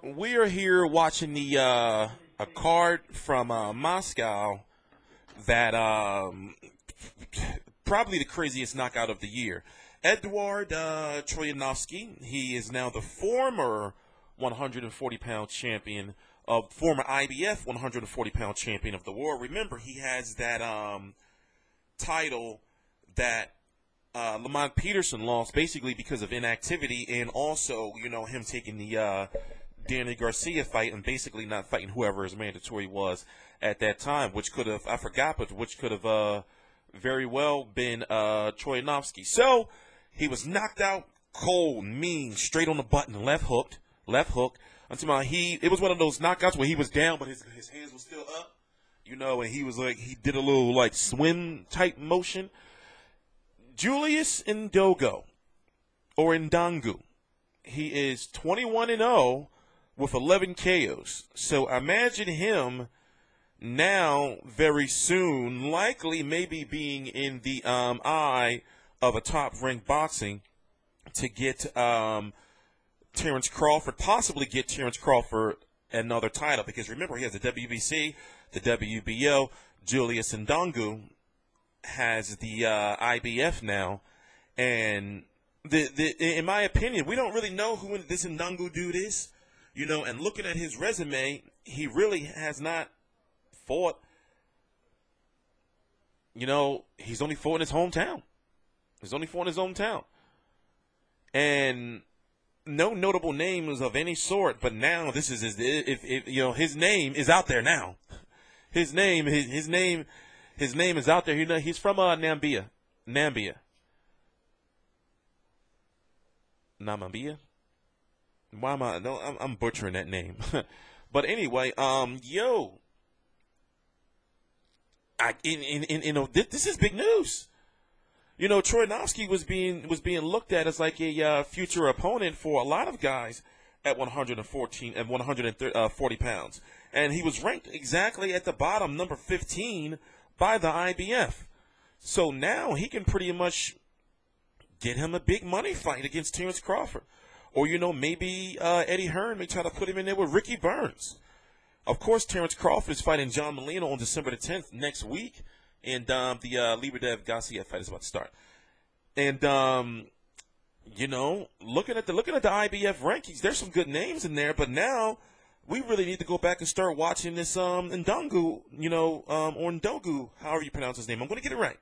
We are here watching the a card from Moscow that probably the craziest knockout of the year. Edward Troyanovsky. He is now the former 140-pound champion of former IBF 140-pound champion of the world. Remember, he has that title that Lamont Peterson lost basically because of inactivity, and also, you know, him taking the Danny Garcia fight and basically not fighting whoever his mandatory was at that time, which could have, I forgot, but which could have very well been Troyanovsky. So he was knocked out cold, mean, straight on the button, left hook. Until it was one of those knockouts where he was down, but his hands were still up, you know, and he was like, he did a little like swim type motion. Julius Ndogo, or Ndangu, he is 21-0 with 11 KOs. So imagine him now very soon, likely maybe being in the eye of a top-ranked boxing to get Terrence Crawford, possibly get Terrence Crawford another title, because remember, he has the WBC, the WBO. Julius Ndangu has the IBF now, and in my opinion, we don't really know who this Ndangu dude is, you know, and looking at his resume, he really has not fought, you know, he's only fought in his hometown. And no notable names of any sort, but now this is if you know, his name is out there now. His name is out there. You know, he's from Namibia. Why am I? No, I'm butchering that name. But anyway, you know, this is big news. You know, Troyanovsky was being looked at as like a future opponent for a lot of guys at 140 pounds, and he was ranked exactly at the bottom, number 15, by the IBF. So now he can pretty much get him a big money fight against Terrence Crawford, or, you know, maybe Eddie Hearn may try to put him in there with Ricky Burns. Of course, Terrence Crawford is fighting John Molina on December the 10th next week. And the Lebedev Garcia fight is about to start. And you know, looking at the IBF rankings, there's some good names in there, but now we really need to go back and start watching this Ndangu, you know, or Ndogu, however you pronounce his name. I'm going to get it right.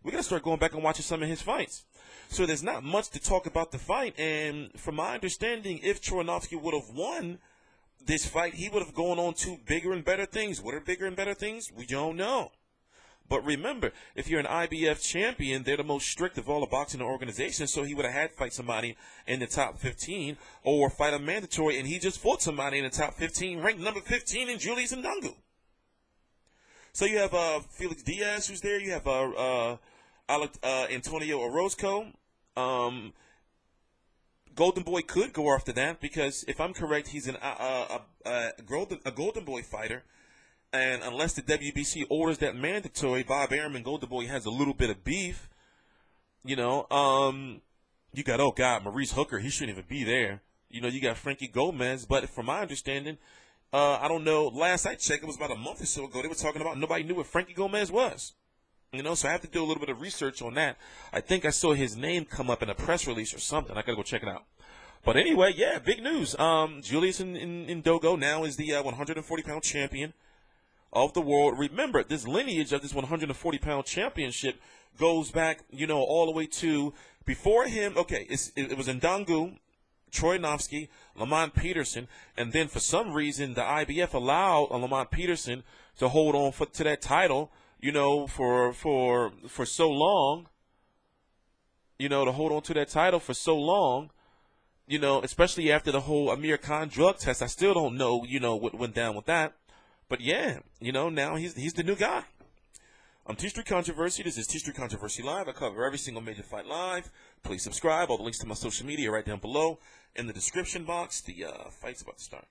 We're going to start going back and watching some of his fights. So there's not much to talk about the fight, and from my understanding, if Troyanovsky would have won this fight, he would have gone on to bigger and better things. What are bigger and better things? We don't know. But remember, if you're an IBF champion, they're the most strict of all the boxing organizations, so he would have had to fight somebody in the top 15 or fight a mandatory, and he just fought somebody in the top 15, ranked number 15 in Julius Ndangu. So you have Felix Diaz, who's there. You have Antonio Orozco. Golden Boy could go after that, because if I'm correct, he's a Golden Boy fighter. And unless the WBC orders that mandatory, Bob Arum and Golden Boy has a little bit of beef. You know, you got, oh God, Maurice Hooker, he shouldn't even be there. You know, you got Frankie Gomez, but from my understanding, I don't know, last I checked, it was about a month or so ago, they were talking about nobody knew what Frankie Gomez was. You know, so I have to do a little bit of research on that. I think I saw his name come up in a press release or something. I gotta go check it out. But anyway, yeah, big news. Julius Ndogo now is the 140-pound champion of the world. Remember, this lineage of this 140-pound championship goes back, you know, all the way to before him. Okay, it was Ndangu, Troyanovsky, Lamont Peterson, and then for some reason the IBF allowed Lamont Peterson to hold on to that title, you know, for so long. You know, to hold on to that title for so long. You know, especially after the whole Amir Khan drug test. I still don't know, you know, what went down with that. But yeah, you know, now he's the new guy. I'm T Street Controversy. This is T Street Controversy Live. I cover every single major fight live. Please subscribe. All the links to my social media are right down below in the description box. The fight's about to start.